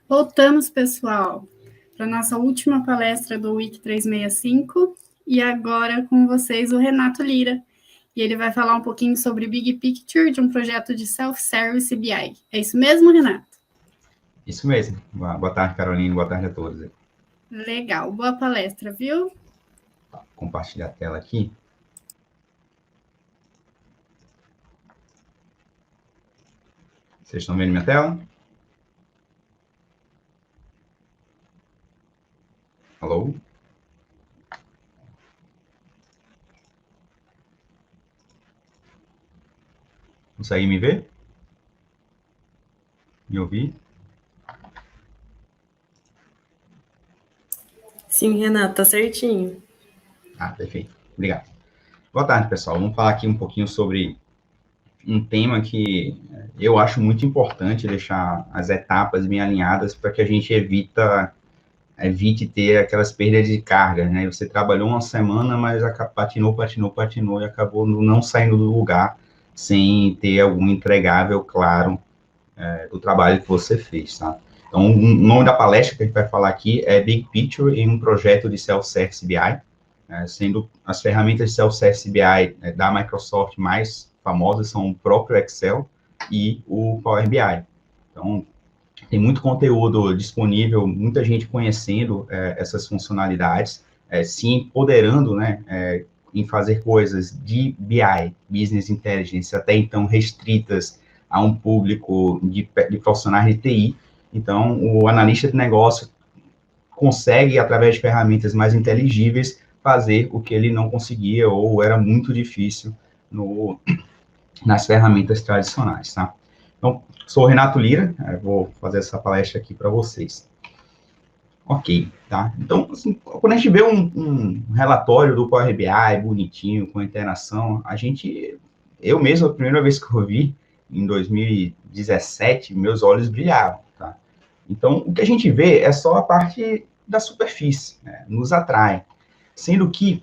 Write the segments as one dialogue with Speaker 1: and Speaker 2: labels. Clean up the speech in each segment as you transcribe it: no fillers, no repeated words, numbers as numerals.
Speaker 1: Voltamos, pessoal, para a nossa última palestra do Week 365, e agora com vocês o Renato Lira, e ele vai falar um pouquinho sobre Big Picture de um projeto de Self-Service BI. É isso mesmo, Renato?
Speaker 2: Isso mesmo. Boa tarde, Carolina, boa tarde a todos.
Speaker 1: Legal, boa palestra, viu?
Speaker 2: Vou compartilhar a tela aqui. Vocês estão vendo minha tela? Alô? Consegue me ver? Me ouvir?
Speaker 3: Sim, Renato, tá certinho.
Speaker 2: Perfeito. Obrigado. Boa tarde, pessoal. Vamos falar aqui um pouquinho sobre um tema que eu acho muito importante deixar as etapas bem alinhadas para que a gente evite ter aquelas perdas de carga, né? Você trabalhou uma semana, mas patinou e acabou não saindo do lugar sem ter algum entregável claro do trabalho que você fez, tá? Então, o nome da palestra que a gente vai falar aqui é Big Picture em um projeto de Self-Service BI, sendo as ferramentas de Self-Service BI da Microsoft mais famosas são o próprio Excel e o Power BI. Então, tem muito conteúdo disponível, muita gente conhecendo essas funcionalidades, se empoderando, né, em fazer coisas de BI, Business Intelligence, até então restritas a um público de profissionais de TI. Então, o analista de negócio consegue, através de ferramentas mais inteligíveis, fazer o que ele não conseguia ou era muito difícil nas ferramentas tradicionais, tá? Então, sou o Renato Lira, vou fazer essa palestra aqui para vocês. Ok, tá? Então, assim, quando a gente vê um relatório do Power BI bonitinho, com interação, eu mesmo, a primeira vez que eu vi, em 2017, meus olhos brilhavam, tá? Então, o que a gente vê é só a parte da superfície, né? Nos atrai, sendo que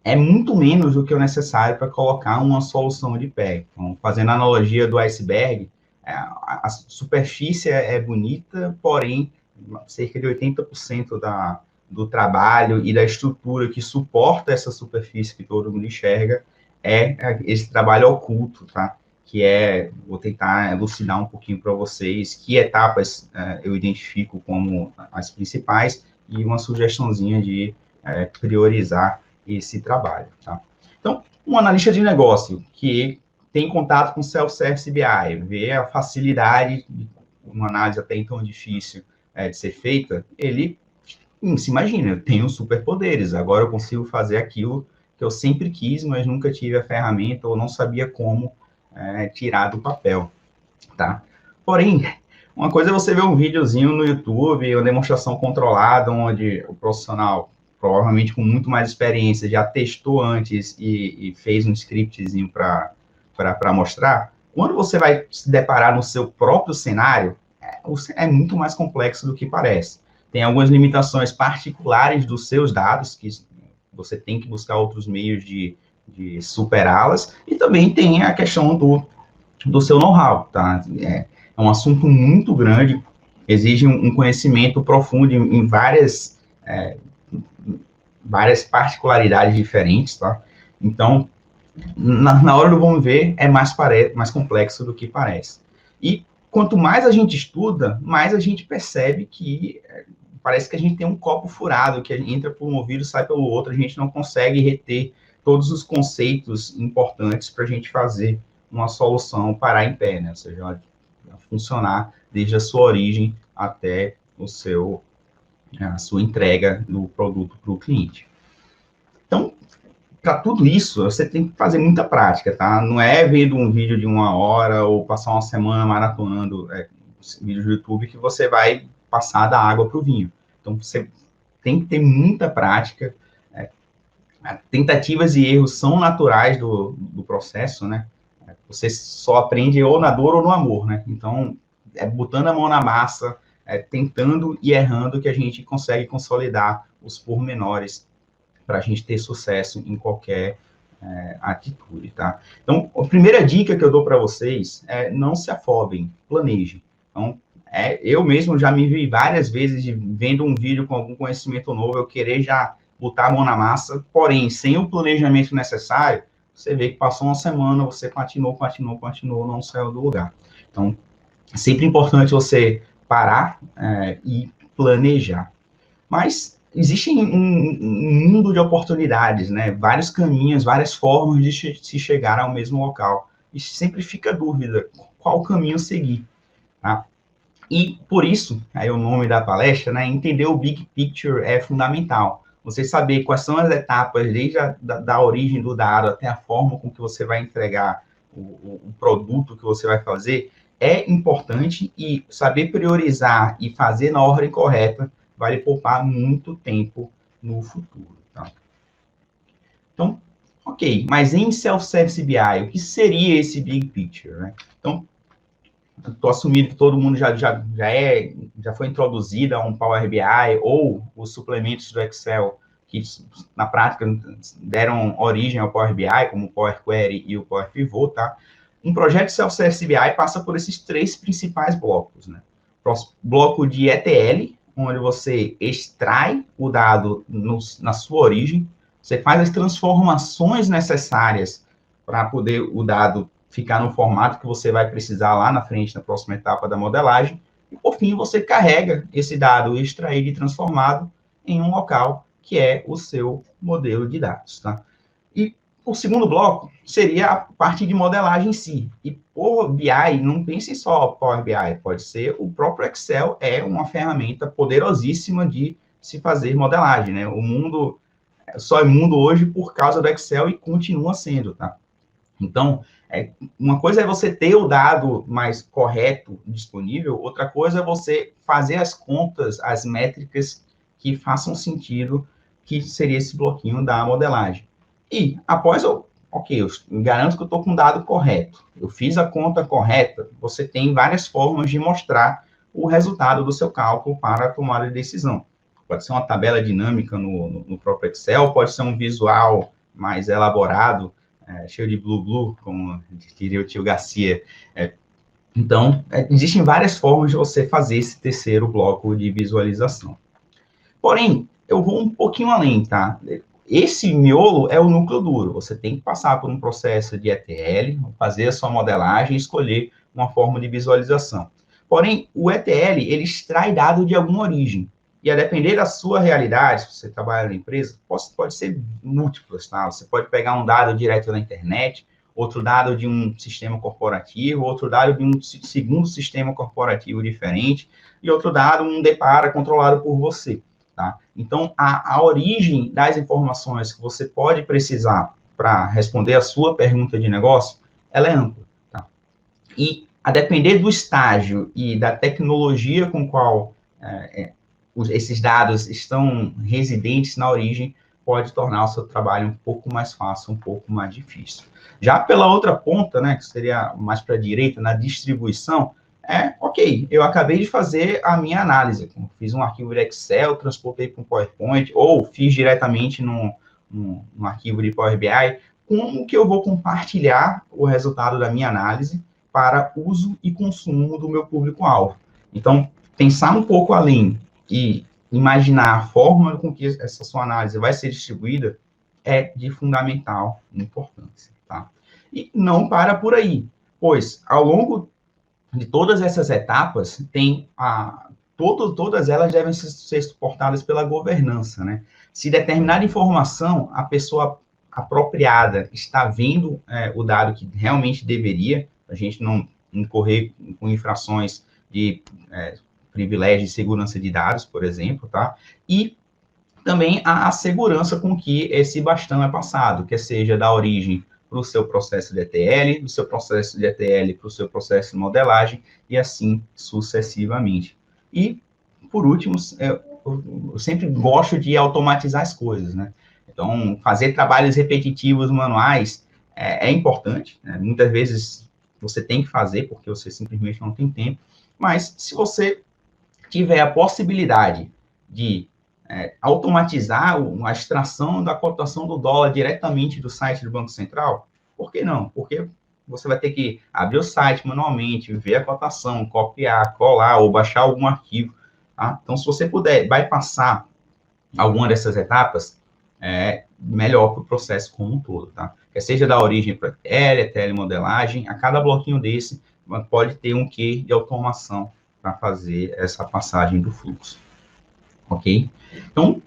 Speaker 2: é muito menos do que o necessário para colocar uma solução de pé. Então, fazendo a analogia do iceberg, a superfície é bonita, porém, cerca de 80% do trabalho e da estrutura que suporta essa superfície que todo mundo enxerga é esse trabalho oculto, tá? Vou tentar elucidar um pouquinho para vocês que etapas eu identifico como as principais e uma sugestãozinha de priorizar esse trabalho, tá? Então, um analista de negócio que tem contato com Self-Service BI, vê a facilidade de uma análise até então difícil de ser feita, ele se imagina, eu tenho superpoderes, agora eu consigo fazer aquilo que eu sempre quis, mas nunca tive a ferramenta ou não sabia como tirar do papel, tá? Porém, uma coisa é você ver um videozinho no YouTube, uma demonstração controlada, onde o profissional, provavelmente com muito mais experiência, já testou antes e fez um scriptzinho para mostrar. Quando você vai se deparar no seu próprio cenário, é muito mais complexo do que parece. Tem algumas limitações particulares dos seus dados, que você tem que buscar outros meios de superá-las, e também tem a questão do seu know-how, tá? É um assunto muito grande, exige um conhecimento profundo em várias particularidades diferentes, tá? Então, na hora do vamos ver, é mais complexo do que parece. E quanto mais a gente estuda, mais a gente percebe que parece que a gente tem um copo furado, que entra por um ouvido e sai pelo outro, a gente não consegue reter todos os conceitos importantes para a gente fazer uma solução parar em pé, né? Ou seja, funcionar desde a sua origem até a sua entrega do produto para o cliente. Então, para tudo isso, você tem que fazer muita prática, tá? Não é vendo um vídeo de 1 hora ou passar uma semana maratonando vídeos do YouTube que você vai passar da água para o vinho. Então, você tem que ter muita prática. Tentativas e erros são naturais do processo, né? Você só aprende ou na dor ou no amor, né? Então, botando a mão na massa, tentando e errando que a gente consegue consolidar os pormenores para a gente ter sucesso em qualquer atitude, tá? Então, a primeira dica que eu dou para vocês é não se afobem, planejem. Então, Eu mesmo já me vi várias vezes vendo um vídeo com algum conhecimento novo, eu querer já botar a mão na massa, porém, sem o planejamento necessário, você vê que passou uma semana, você continuou, não saiu do lugar. Então, é sempre importante você parar e planejar. Mas existe um mundo de oportunidades, né? Vários caminhos, várias formas de se chegar ao mesmo local. E sempre fica a dúvida, qual caminho seguir, tá? E por isso, aí o nome da palestra, né? Entender o big picture é fundamental. Você saber quais são as etapas, desde da origem do dado até a forma com que você vai entregar o produto que você vai fazer, é importante, e saber priorizar e fazer na ordem correta vai lhe poupar muito tempo no futuro, tá? Então, ok, mas em Self-Service BI, o que seria esse Big Picture, né? Então, estou assumindo que todo mundo já foi introduzido a um Power BI ou os suplementos do Excel, que na prática deram origem ao Power BI, como o Power Query e o Power Pivot, tá? Um projeto Self-Service BI passa por esses 3 principais blocos, né? Bloco de ETL, onde você extrai o dado na sua origem, você faz as transformações necessárias para poder o dado ficar no formato que você vai precisar lá na frente, na próxima etapa da modelagem, e por fim você carrega esse dado extraído e transformado em um local que é o seu modelo de dados, tá? E o segundo bloco seria a parte de modelagem em si. E Power BI, não pense só Power BI, pode ser o próprio Excel, é uma ferramenta poderosíssima de se fazer modelagem, né? O mundo só é mundo hoje por causa do Excel e continua sendo, tá? Então, uma coisa é você ter o dado mais correto disponível, outra coisa é você fazer as contas, as métricas que façam sentido, que seria esse bloquinho da modelagem. E após eu garanto que eu estou com o dado correto, eu fiz a conta correta, você tem várias formas de mostrar o resultado do seu cálculo para a tomada de decisão. Pode ser uma tabela dinâmica no próprio Excel, pode ser um visual mais elaborado, cheio de blue, como diria o tio Garcia. Então, existem várias formas de você fazer esse terceiro bloco de visualização. Porém, eu vou um pouquinho além, tá? Esse miolo é o núcleo duro. Você tem que passar por um processo de ETL, fazer a sua modelagem e escolher uma forma de visualização. Porém, o ETL, ele extrai dado de alguma origem. E a depender da sua realidade, se você trabalha na empresa, pode ser múltiplas, tá? Você pode pegar um dado direto da internet, outro dado de um sistema corporativo, outro dado de um segundo sistema corporativo diferente, e outro dado, um DPARA controlado por você, tá? Então, a origem das informações que você pode precisar para responder a sua pergunta de negócio, ela é ampla, tá? E, a depender do estágio e da tecnologia com qual esses dados estão residentes na origem, pode tornar o seu trabalho um pouco mais fácil, um pouco mais difícil. Já pela outra ponta, né, que seria mais para a direita, na distribuição, ok, eu acabei de fazer a minha análise, fiz um arquivo de Excel, transportei para um PowerPoint, ou fiz diretamente num arquivo de Power BI, como que eu vou compartilhar o resultado da minha análise para uso e consumo do meu público-alvo. Então, pensar um pouco além e imaginar a forma com que essa sua análise vai ser distribuída é de fundamental importância, tá? E não para por aí, pois ao longo de todas essas etapas, todas elas devem ser suportadas pela governança, né? Se determinada informação, a pessoa apropriada está vendo o dado que realmente deveria, a gente não incorrer com infrações de privilégio de segurança de dados, por exemplo, tá? E também a segurança com que esse bastão é passado, que seja da origem para o seu processo de ETL, do seu processo de ETL para o seu processo de modelagem, e assim sucessivamente. E, por último, eu sempre gosto de automatizar as coisas, né? Então, fazer trabalhos repetitivos manuais é importante, né? Muitas vezes você tem que fazer, porque você simplesmente não tem tempo, mas se você tiver a possibilidade de automatizar a extração da cotação do dólar diretamente do site do Banco Central, por que não? Porque você vai ter que abrir o site manualmente, ver a cotação, copiar, colar ou baixar algum arquivo, tá? Então, se você puder bypassar alguma dessas etapas, é melhor para o processo como um todo, tá? Quer seja da origem para telemodelagem, a cada bloquinho desse pode ter um quê de automação para fazer essa passagem do fluxo, ok? Então,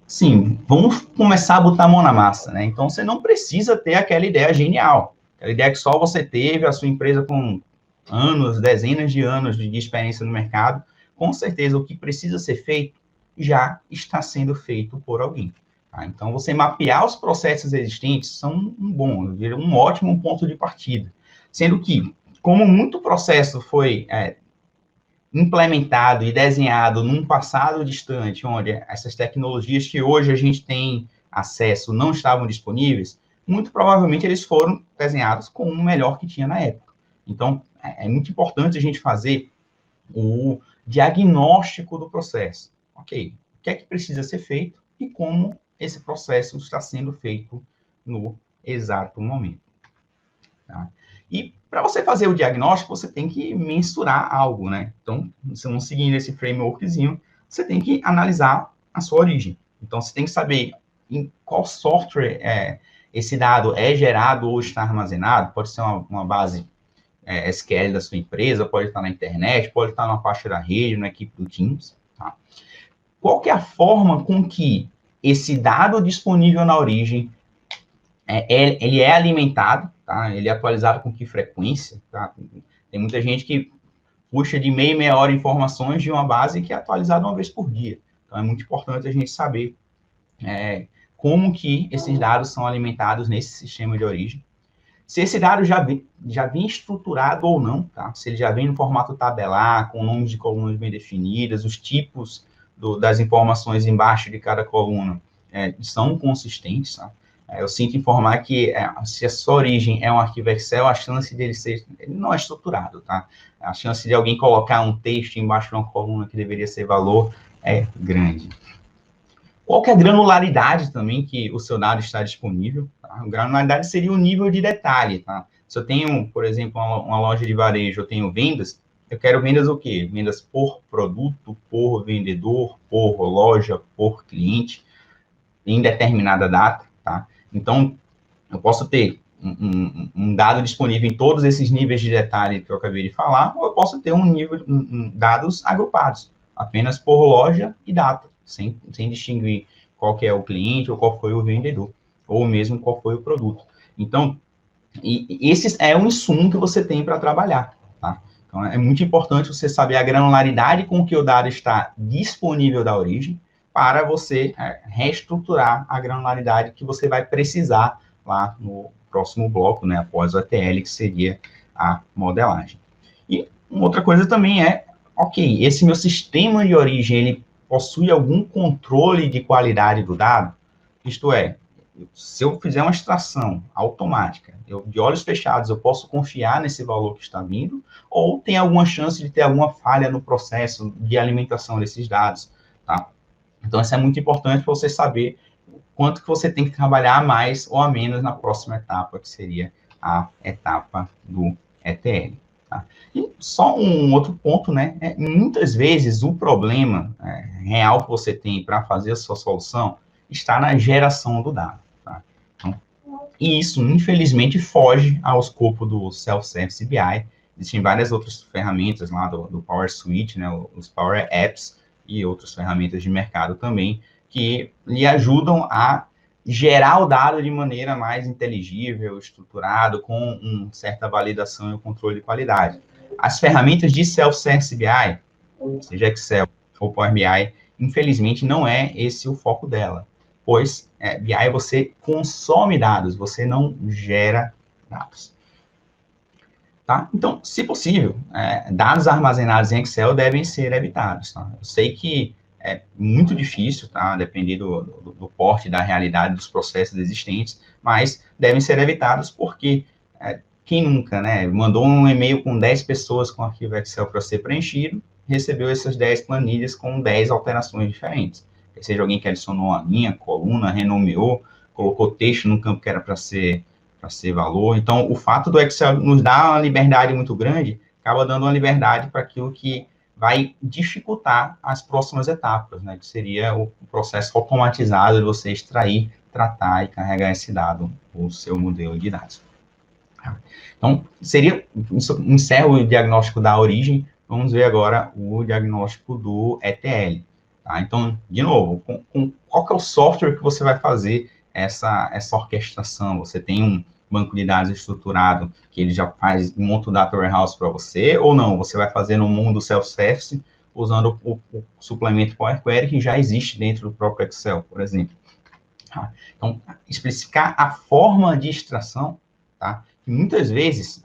Speaker 2: sim, vamos começar a botar a mão na massa, né? Então, você não precisa ter aquela ideia genial, aquela ideia que só você teve, a sua empresa com anos, dezenas de anos de experiência no mercado. Com certeza, o que precisa ser feito já está sendo feito por alguém. Tá? Então, você mapear os processos existentes são um ótimo ponto de partida. Sendo que, como muito processo foi implementado e desenhado num passado distante, onde essas tecnologias que hoje a gente tem acesso não estavam disponíveis, muito provavelmente eles foram desenhados com o melhor que tinha na época. Então, é muito importante a gente fazer o diagnóstico do processo. Ok, o que é que precisa ser feito e como esse processo está sendo feito no exato momento. Tá? E para você fazer o diagnóstico, você tem que mensurar algo, né? Então, se não seguindo esse frameworkzinho, você tem que analisar a sua origem. Então, você tem que saber em qual software esse dado é gerado ou está armazenado. Pode ser uma base SQL da sua empresa, pode estar na internet, pode estar numa pasta da rede, na equipe do Teams. Tá? Qual que é a forma com que esse dado disponível na origem ele é alimentado, tá? Ele é atualizado com que frequência, tá? Tem muita gente que puxa de meia hora informações de uma base que é atualizada uma vez por dia. Então, é muito importante a gente saber como que esses dados são alimentados nesse sistema de origem. Se esse dado já vem estruturado ou não, tá? Se ele já vem no formato tabelar, com nomes de colunas bem definidas, os tipos das informações embaixo de cada coluna são consistentes, tá? Eu sinto informar que se a sua origem é um arquivo Excel, a chance dele ser... Ele não é estruturado, tá? A chance de alguém colocar um texto embaixo de uma coluna que deveria ser valor é grande. Qual que é a granularidade também que o seu dado está disponível? Tá? A granularidade seria o nível de detalhe, tá? Se eu tenho, por exemplo, uma loja de varejo, eu tenho vendas, eu quero vendas o quê? Vendas por produto, por vendedor, por loja, por cliente, em determinada data, tá? Então, eu posso ter um dado disponível em todos esses níveis de detalhe que eu acabei de falar, ou eu posso ter dados agrupados, apenas por loja e data, sem distinguir qual que é o cliente, ou qual foi o vendedor, ou mesmo qual foi o produto. Então, esse é um insumo que você tem para trabalhar, tá? Então, é muito importante você saber a granularidade com que o dado está disponível da origem, para você reestruturar a granularidade que você vai precisar lá no próximo bloco, né, após o ETL, que seria a modelagem. E uma outra coisa também ok, esse meu sistema de origem, ele possui algum controle de qualidade do dado? Isto é, se eu fizer uma extração automática, de olhos fechados, eu posso confiar nesse valor que está vindo, ou tem alguma chance de ter alguma falha no processo de alimentação desses dados, tá? Então, isso é muito importante para você saber quanto que você tem que trabalhar a mais ou a menos na próxima etapa, que seria a etapa do ETL. Tá? E só um outro ponto, né? Muitas vezes o problema real que você tem para fazer a sua solução está na geração do dado. Tá? Então, e isso, infelizmente, foge ao escopo do Self-Service BI. Existem várias outras ferramentas lá do Power Suite, né? Os Power Apps, e outras ferramentas de mercado também, que lhe ajudam a gerar o dado de maneira mais inteligível, estruturado, com uma certa validação e controle de qualidade. As ferramentas de Self-Service BI, seja Excel ou Power BI, infelizmente não é esse o foco dela, pois BI você consome dados, você não gera dados. Tá? Então, se possível, dados armazenados em Excel devem ser evitados. Tá? Eu sei que é muito difícil, tá? Depender do porte, da realidade dos processos existentes, mas devem ser evitados porque quem nunca, né, mandou um e-mail com 10 pessoas com arquivo Excel para ser preenchido, recebeu essas 10 planilhas com 10 alterações diferentes. Seja alguém que adicionou uma linha, coluna, renomeou, colocou texto no campo que era para ser ser valor. Então, o fato do Excel nos dar uma liberdade muito grande, acaba dando uma liberdade para aquilo que vai dificultar as próximas etapas, né? Que seria o processo automatizado de você extrair, tratar e carregar esse dado, o seu modelo de dados. Então, encerro o diagnóstico da origem, vamos ver agora o diagnóstico do ETL. Tá? Então, de novo, qual que é o software que você vai fazer essa orquestração? Você tem um banco de dados estruturado que ele já monta o Data Warehouse para você, ou não? Você vai fazer no mundo self-service, usando o suplemento Power Query que já existe dentro do próprio Excel, por exemplo. Tá? Então, especificar a forma de extração, tá? Muitas vezes,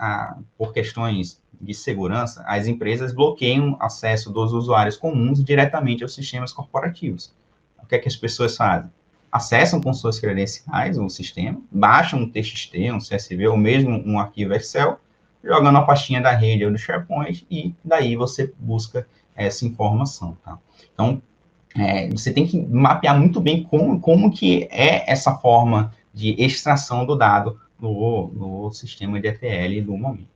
Speaker 2: por questões de segurança, as empresas bloqueiam o acesso dos usuários comuns diretamente aos sistemas corporativos. O que é que as pessoas fazem? Acessam com suas credenciais o sistema, baixam um TXT, um CSV, ou mesmo um arquivo Excel, jogam na pastinha da rede ou do SharePoint, e daí você busca essa informação. Tá? Então, você tem que mapear muito bem como que é essa forma de extração do dado no sistema de ETL do momento.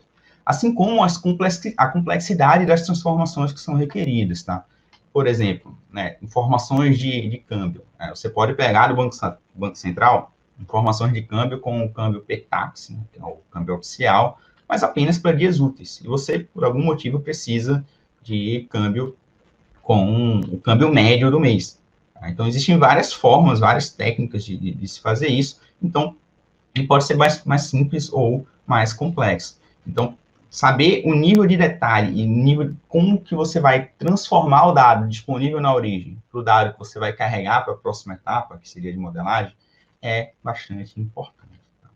Speaker 2: Assim como a complexidade das transformações que são requeridas, tá? Por exemplo, né, informações de câmbio. Você pode pegar do Banco Central informações de câmbio com o câmbio PTAX, né, que é o câmbio oficial, mas apenas para dias úteis. E você, por algum motivo, precisa de câmbio com o câmbio médio do mês. Tá? Então, existem várias formas, várias técnicas de se fazer isso. Então, ele pode ser mais simples ou mais complexo. Então, saber o nível de detalhe e nível como que você vai transformar o dado disponível na origem para o dado que você vai carregar para a próxima etapa, que seria de modelagem, é bastante importante. Tá?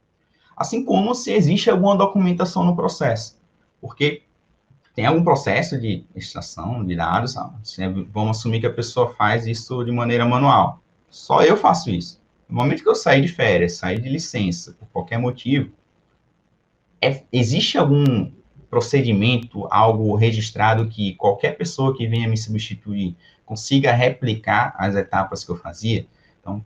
Speaker 2: Assim como se existe alguma documentação no processo, porque tem algum processo de extração de dados, vamos assumir que a pessoa faz isso de maneira manual. Só eu faço isso. No momento que eu sair de férias, sair de licença, por qualquer motivo, existe algum procedimento, algo registrado que qualquer pessoa que venha me substituir consiga replicar as etapas que eu fazia? Então,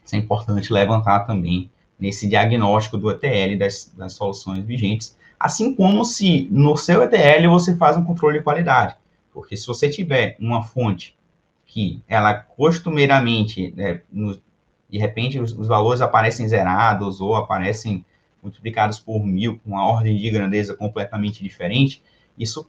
Speaker 2: isso é importante levantar também nesse diagnóstico do ETL das soluções vigentes, assim como se no seu ETL você faz um controle de qualidade, porque se você tiver uma fonte que ela costumeiramente, de repente, os valores aparecem zerados ou aparecem multiplicados por 1000, com uma ordem de grandeza completamente diferente, isso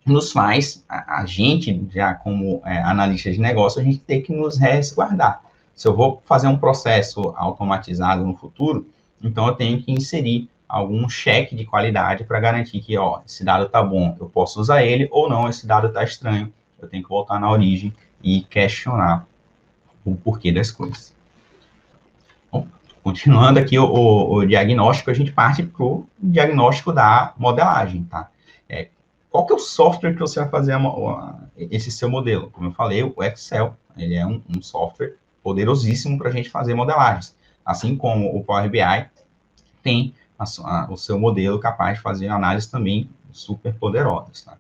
Speaker 2: nos faz, a gente, já como analista de negócio, a gente tem que nos resguardar. Se eu vou fazer um processo automatizado no futuro, então eu tenho que inserir algum cheque de qualidade para garantir que, esse dado está bom, eu posso usar ele, ou não, esse dado está estranho, eu tenho que voltar na origem e questionar o porquê das coisas. Bom, continuando aqui o diagnóstico, a gente parte para o diagnóstico da modelagem, tá? Qual que é o software que você vai fazer esse seu modelo? Como eu falei, o Excel, ele é um software poderosíssimo para a gente fazer modelagens. Assim como o Power BI tem o seu modelo capaz de fazer análises também super poderosas, tá?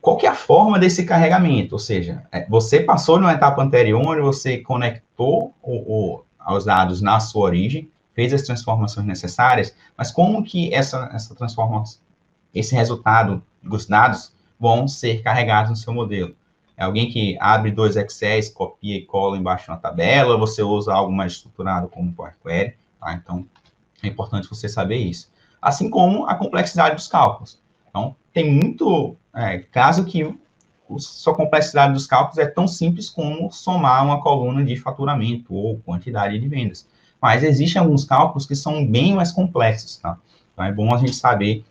Speaker 2: Qual que é a forma desse carregamento? Ou seja, você passou numa etapa anterior onde você conectou aos dados na sua origem, fez as transformações necessárias, mas como que essa transformação, esse resultado dos dados vão ser carregados no seu modelo? É alguém que abre 2 Excels, copia e cola embaixo de uma tabela, ou você usa algo mais estruturado como Power Query, tá? Então, é importante você saber isso. Assim como a complexidade dos cálculos. Então, tem muito caso que sua complexidade dos cálculos é tão simples como somar uma coluna de faturamento ou quantidade de vendas. Mas existem alguns cálculos que são bem mais complexos, tá? Então, é bom a gente saber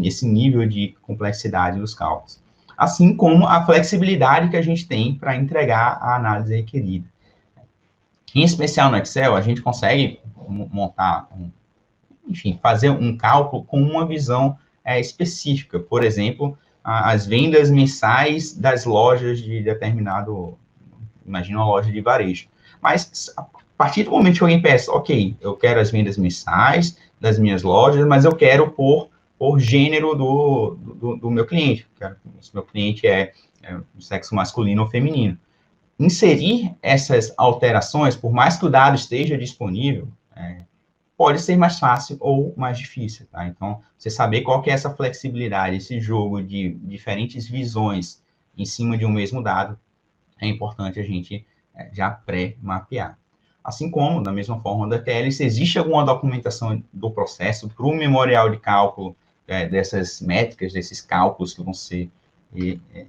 Speaker 2: esse nível de complexidade dos cálculos. Assim como a flexibilidade que a gente tem para entregar a análise requerida. Em especial no Excel, a gente consegue montar, fazer um cálculo com uma visão específica. Por exemplo, as vendas mensais das lojas de determinado, imagina uma loja de varejo. Mas, a partir do momento que alguém pensa, ok, eu quero as vendas mensais das minhas lojas, mas eu quero por gênero do meu cliente. Se meu cliente é do sexo masculino ou feminino. Inserir essas alterações, por mais que o dado esteja disponível, pode ser mais fácil ou mais difícil, tá? Então, você saber qual que é essa flexibilidade, esse jogo de diferentes visões em cima de um mesmo dado, é importante a gente já pré-mapear. Assim como, da mesma forma da TL, se existe alguma documentação do processo para o memorial de cálculo dessas métricas, desses cálculos que vão ser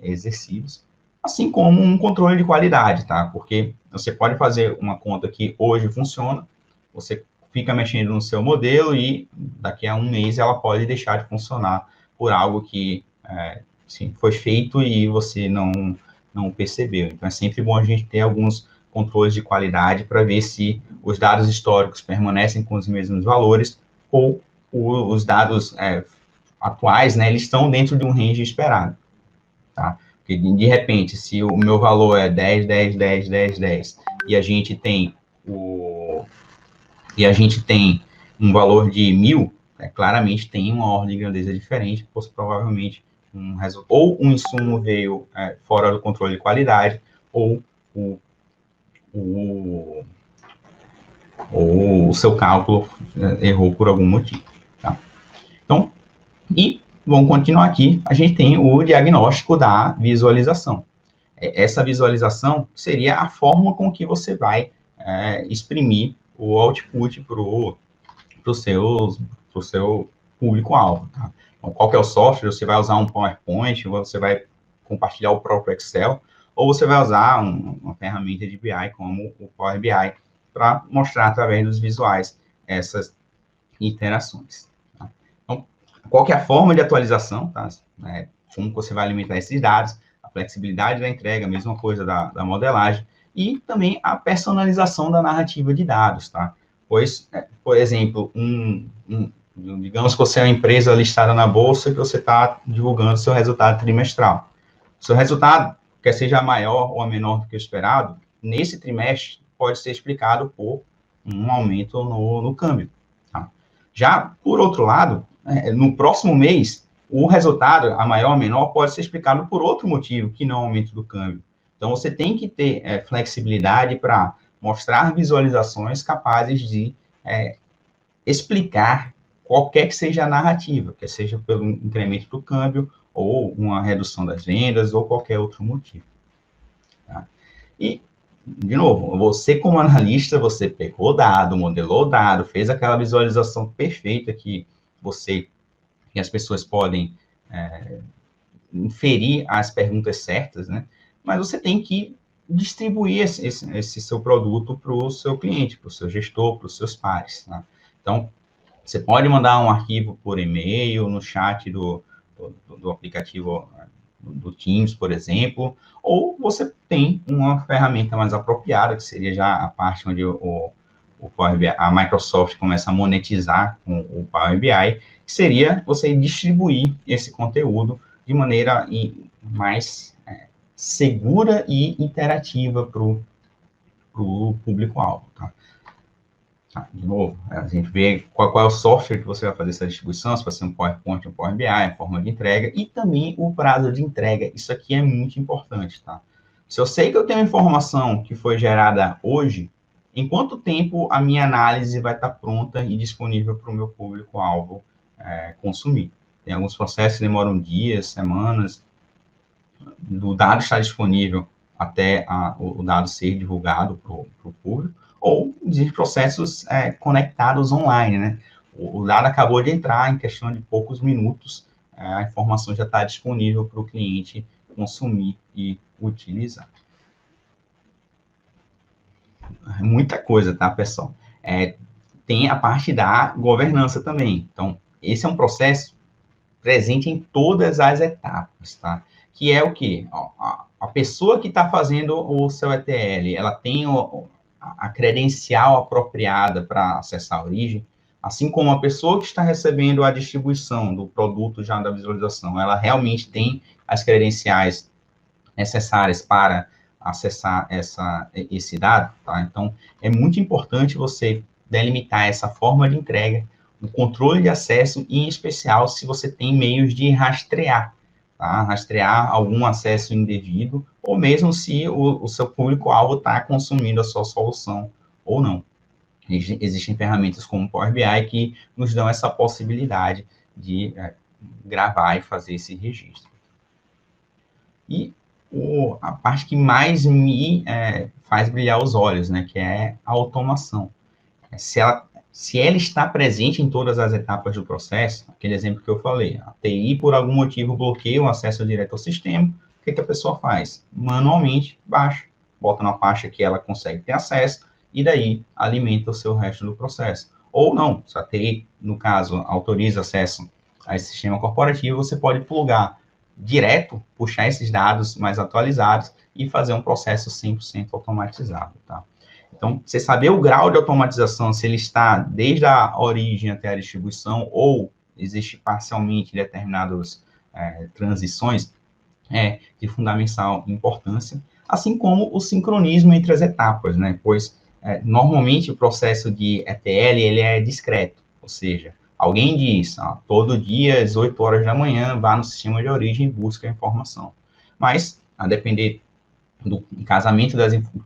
Speaker 2: exercidos, assim como um controle de qualidade, tá? Porque você pode fazer uma conta que hoje funciona, você fica mexendo no seu modelo e daqui a um mês ela pode deixar de funcionar por algo que assim, foi feito e você não percebeu. Então, é sempre bom a gente ter alguns controles de qualidade para ver se os dados históricos permanecem com os mesmos valores ou os dados atuais, né, eles estão dentro de um range esperado, tá? Porque, de repente, se o meu valor é 10, 10, 10, 10, 10, e a gente tem um valor de 1.000, claramente tem uma ordem de grandeza diferente, provavelmente ou um insumo veio fora do controle de qualidade, ou o seu cálculo errou por algum motivo, tá? Então, e vamos continuar aqui, a gente tem o diagnóstico da visualização. Essa visualização seria a forma com que você vai exprimir o output para o seu público-alvo, tá? Então, qual que é o software? Você vai usar um PowerPoint, ou você vai compartilhar o próprio Excel, ou você vai usar uma ferramenta de BI como o Power BI para mostrar através dos visuais essas interações, tá? Então, qual que é a forma de atualização, tá? Como você vai alimentar esses dados, a flexibilidade da entrega, a mesma coisa da modelagem, e também a personalização da narrativa de dados, tá? Pois, por exemplo, digamos que você é uma empresa listada na bolsa e que você está divulgando seu resultado trimestral. Seu resultado, quer seja maior ou menor do que o esperado, nesse trimestre pode ser explicado por um aumento no câmbio, tá? Já, por outro lado, no próximo mês, o resultado, a maior ou menor, pode ser explicado por outro motivo, que não aumento do câmbio. Então, você tem que ter flexibilidade para mostrar visualizações capazes de explicar qualquer que seja a narrativa, quer seja pelo incremento do câmbio, ou uma redução das vendas, ou qualquer outro motivo, tá? E, de novo, você como analista, você pegou o dado, modelou o dado, fez aquela visualização perfeita que as pessoas podem inferir as perguntas certas, né? Mas você tem que distribuir esse seu produto para o seu cliente, para o seu gestor, para os seus pares, tá? Então, você pode mandar um arquivo por e-mail, no chat do aplicativo do Teams, por exemplo, ou você tem uma ferramenta mais apropriada, que seria já a parte onde a Microsoft começa a monetizar com o Power BI, que seria você distribuir esse conteúdo de maneira mais segura e interativa para o público-alvo, tá? De novo, a gente vê qual é o software que você vai fazer essa distribuição, se vai ser um PowerPoint, um Power BI, a forma de entrega, e também o prazo de entrega. Isso aqui é muito importante, tá? Se eu sei que eu tenho informação que foi gerada hoje, em quanto tempo a minha análise vai estar pronta e disponível para o meu público-alvo consumir? Tem alguns processos que demoram dias, semanas, do dado estar disponível até o dado ser divulgado para o público, ou de processos conectados online, né? O dado acabou de entrar, em questão de poucos minutos, a informação já está disponível para o cliente consumir e utilizar. Muita coisa, tá, pessoal? Tem a parte da governança também. Então, esse é um processo presente em todas as etapas, tá? Que é o quê? A pessoa que está fazendo o seu ETL, ela tem a credencial apropriada para acessar a origem, assim como a pessoa que está recebendo a distribuição do produto já da visualização, ela realmente tem as credenciais necessárias para acessar esse dado, tá? Então, é muito importante você delimitar essa forma de entrega, o controle de acesso, e, em especial, se você tem meios de rastrear, tá? Rastrear algum acesso indevido, ou mesmo se o seu público-alvo está consumindo a sua solução ou não. Existem ferramentas como o Power BI que nos dão essa possibilidade de gravar e fazer esse registro. E a parte que mais me faz brilhar os olhos, né, que é a automação. Se ela está presente em todas as etapas do processo, aquele exemplo que eu falei, a TI, por algum motivo, bloqueia o acesso direto ao sistema, o que a pessoa faz? Manualmente, baixa, bota na pasta que ela consegue ter acesso, e daí alimenta o seu resto do processo. Ou não, se a TI, no caso, autoriza acesso a esse sistema corporativo, você pode plugar direto, puxar esses dados mais atualizados e fazer um processo 100% automatizado, tá? Então, você saber o grau de automatização, se ele está desde a origem até a distribuição ou existe parcialmente determinadas transições, é de fundamental importância, assim como o sincronismo entre as etapas, né? Pois, normalmente, o processo de ETL, ele é discreto, ou seja, alguém diz, todo dia, às 8 horas da manhã, vá no sistema de origem e busca a informação. Mas, a depender do casamento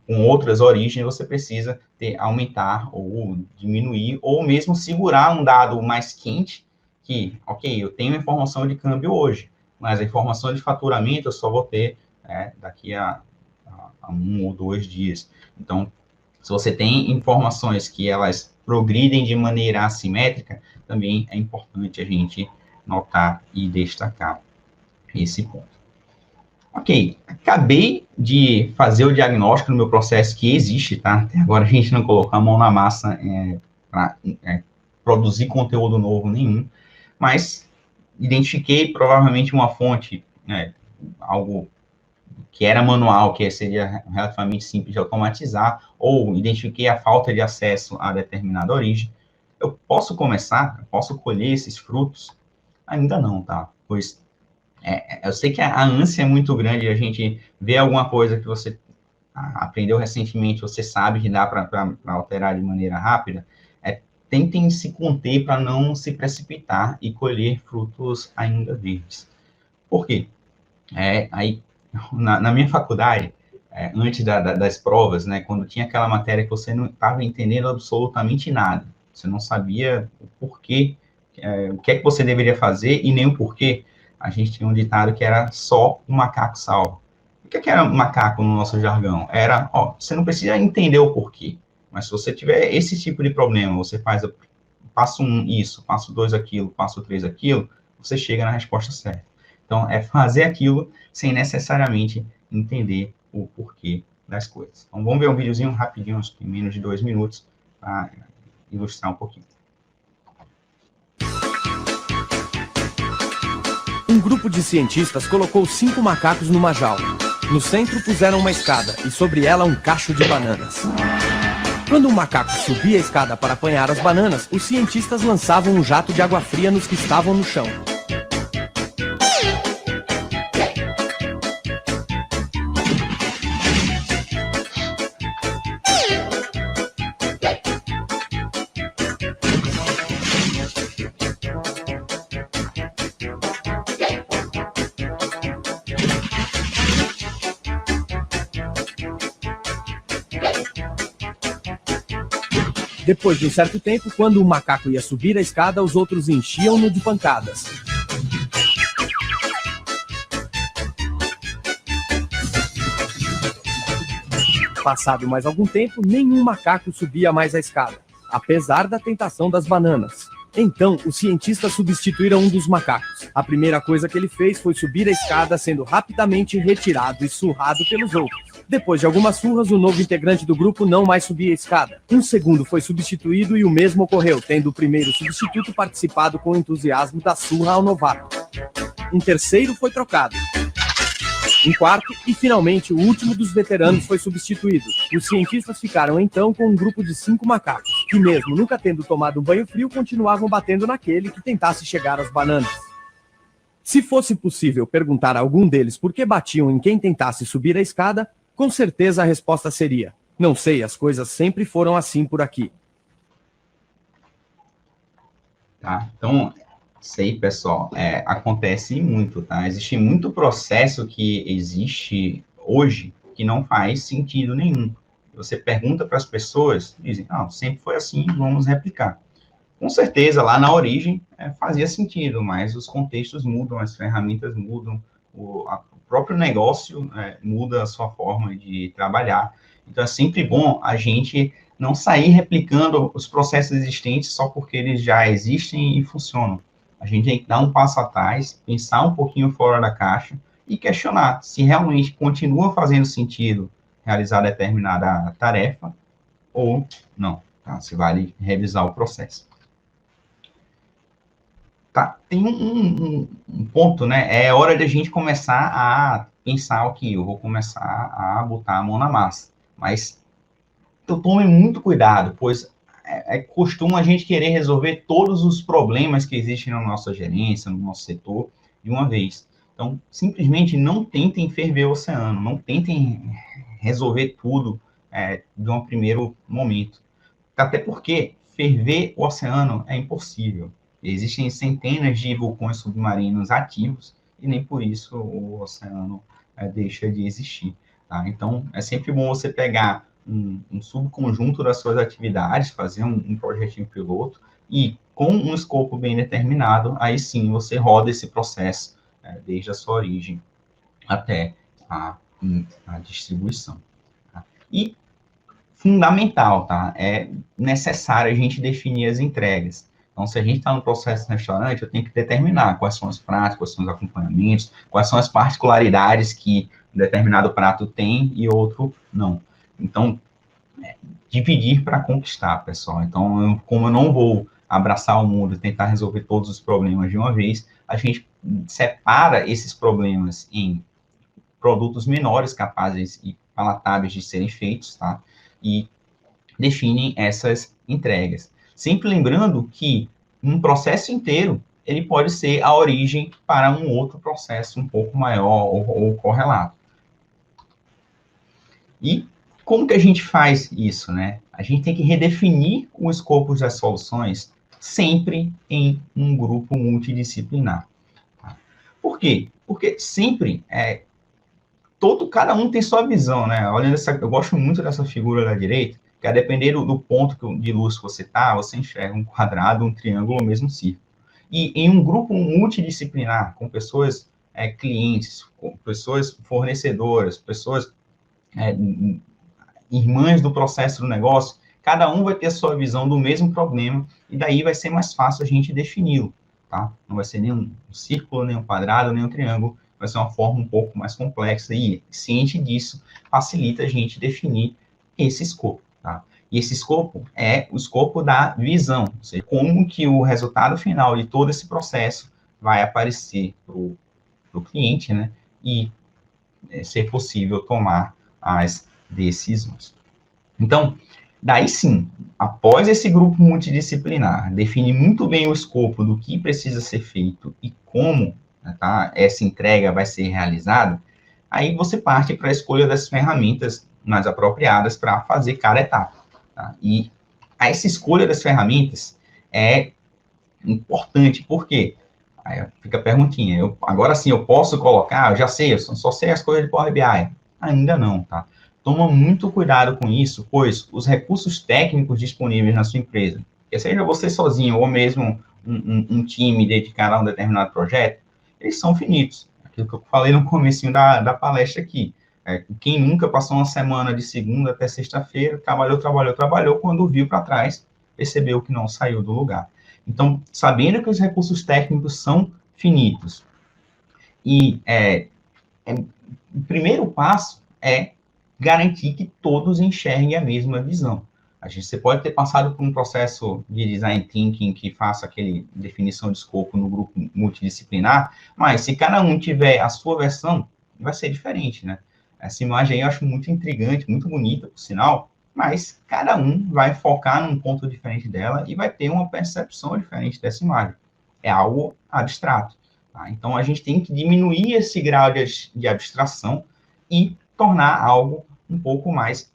Speaker 2: com outras origens, você precisa aumentar ou diminuir, ou mesmo segurar um dado mais quente, que, ok, eu tenho informação de câmbio hoje, mas a informação de faturamento eu só vou ter daqui a 1 ou 2 dias. Então, se você tem informações que elas progridem de maneira assimétrica, também é importante a gente notar e destacar esse ponto. Ok, acabei de fazer o diagnóstico no meu processo que existe, tá? Até agora a gente não colocou a mão na massa para produzir conteúdo novo nenhum, mas identifiquei provavelmente uma fonte, algo que era manual, que seria relativamente simples de automatizar, ou identifiquei a falta de acesso a determinada origem. Eu posso colher esses frutos? Ainda não, tá? Pois eu sei que a ânsia é muito grande, a gente vê alguma coisa que você aprendeu recentemente, você sabe que dá para alterar de maneira rápida, tentem se conter para não se precipitar e colher frutos ainda verdes. Por quê? Aí, na minha faculdade, antes das provas, né, quando tinha aquela matéria que você não estava entendendo absolutamente nada, você não sabia o porquê, o que é que você deveria fazer e nem o porquê, a gente tinha um ditado que era só o macaco salva. O que era macaco no nosso jargão? Era, você não precisa entender o porquê, mas se você tiver esse tipo de problema, você faz passo 1 isso, passo 2 aquilo, passo 3 aquilo, você chega na resposta certa. Então, é fazer aquilo sem necessariamente entender o porquê das coisas. Então, vamos ver um videozinho rapidinho, acho que em menos de 2 minutos, para ilustrar um pouquinho.
Speaker 4: Um grupo de cientistas colocou 5 macacos numa jaula. No centro puseram uma escada e sobre ela um cacho de bananas. Quando um macaco subia a escada para apanhar as bananas, os cientistas lançavam um jato de água fria nos que estavam no chão. Depois de um certo tempo, quando o macaco ia subir a escada, os outros enchiam-no de pancadas. Passado mais algum tempo, nenhum macaco subia mais a escada, apesar da tentação das bananas. Então, os cientistas substituíram um dos macacos. A primeira coisa que ele fez foi subir a escada, sendo rapidamente retirado e surrado pelos outros. Depois de algumas surras, o novo integrante do grupo não mais subia a escada. Um segundo foi substituído e o mesmo ocorreu, tendo o primeiro substituto participado com entusiasmo da surra ao novato. Um terceiro foi trocado. Um quarto e, finalmente, o último dos veteranos foi substituído. Os cientistas ficaram, então, com um grupo de 5 macacos, que mesmo nunca tendo tomado um banho frio, continuavam batendo naquele que tentasse chegar às bananas. Se fosse possível perguntar a algum deles por que batiam em quem tentasse subir a escada, com certeza a resposta seria: não sei, as coisas sempre foram assim por aqui.
Speaker 2: Tá? Então, isso aí, pessoal, acontece muito, tá? Existe muito processo que existe hoje que não faz sentido nenhum. você pergunta para as pessoas, dizem, sempre foi assim, vamos replicar. Com certeza, lá na origem, fazia sentido, mas os contextos mudam, as ferramentas mudam, o próprio negócio muda a sua forma de trabalhar. Então, é sempre bom a gente não sair replicando os processos existentes só porque eles já existem e funcionam. A gente tem que dar um passo atrás, pensar um pouquinho fora da caixa e questionar se realmente continua fazendo sentido realizar determinada tarefa ou não, tá? Se vale revisar o processo. Tá, tem um ponto, né? É hora de a gente começar a pensar que eu vou começar a botar a mão na massa. Mas tome muito cuidado, pois costuma a gente querer resolver todos os problemas que existem na nossa gerência, no nosso setor, de uma vez. Então, simplesmente não tentem ferver o oceano, não tentem resolver tudo de um primeiro momento. Até porque ferver o oceano é impossível. Existem centenas de vulcões submarinos ativos e nem por isso o oceano deixa de existir. Tá? Então, é sempre bom você pegar um subconjunto das suas atividades, fazer um projetinho piloto e, com um escopo bem determinado, aí sim você roda esse processo desde a sua origem até a distribuição. Tá? E, fundamental, tá? É necessário a gente definir as entregas. Então, se a gente está no processo de restaurante, eu tenho que determinar quais são os pratos, quais são os acompanhamentos, quais são as particularidades que um determinado prato tem e outro não. Então, dividir para conquistar, pessoal. Então, como eu não vou abraçar o mundo e tentar resolver todos os problemas de uma vez, a gente separa esses problemas em produtos menores, capazes e palatáveis de serem feitos, tá? E definem essas entregas. Sempre lembrando que um processo inteiro, ele pode ser a origem para um outro processo um pouco maior ou correlato. E como que a gente faz isso, né? A gente tem que redefinir o escopo das soluções sempre em um grupo multidisciplinar. Tá? Por quê? Porque sempre cada um tem sua visão, né? Olha, eu gosto muito dessa figura da direita, que a depender do ponto de luz que você está, você enxerga um quadrado, um triângulo ou mesmo um círculo. E em um grupo multidisciplinar, com pessoas clientes, com pessoas fornecedoras, pessoas irmãs do processo do negócio, cada um vai ter a sua visão do mesmo problema, e daí vai ser mais fácil a gente defini-lo, tá? Não vai ser nem um círculo, nem um quadrado, nem um triângulo, vai ser uma forma um pouco mais complexa, e ciente disso, facilita a gente definir esse escopo, tá? E esse escopo é o escopo da visão, ou seja, como que o resultado final de todo esse processo vai aparecer para o cliente, né? E ser possível tomar as decisões. Então, daí sim, após esse grupo multidisciplinar definir muito bem o escopo do que precisa ser feito e como, tá, essa entrega vai ser realizada, aí você parte para a escolha das ferramentas mais apropriadas para fazer cada etapa. Tá? E essa escolha das ferramentas é importante, porque aí fica a perguntinha, agora sim eu posso colocar, eu já sei, eu só sei as coisas de Power BI. Ainda não, tá? Toma muito cuidado com isso, pois os recursos técnicos disponíveis na sua empresa, que seja você sozinho ou mesmo um time dedicado a um determinado projeto, eles são finitos. Aquilo que eu falei no comecinho da palestra aqui. Quem nunca passou uma semana de segunda até sexta-feira, trabalhou, quando viu para trás, percebeu que não saiu do lugar. Então, sabendo que os recursos técnicos são finitos, e o primeiro passo é garantir que todos enxerguem a mesma visão. Você pode ter passado por um processo de design thinking que faça aquele definição de escopo no grupo multidisciplinar, mas se cada um tiver a sua versão, vai ser diferente, né? Essa imagem aí eu acho muito intrigante, muito bonita, por sinal, mas cada um vai focar num ponto diferente dela e vai ter uma percepção diferente dessa imagem. É algo abstrato. Tá? Então, a gente tem que diminuir esse grau de abstração e tornar algo um pouco mais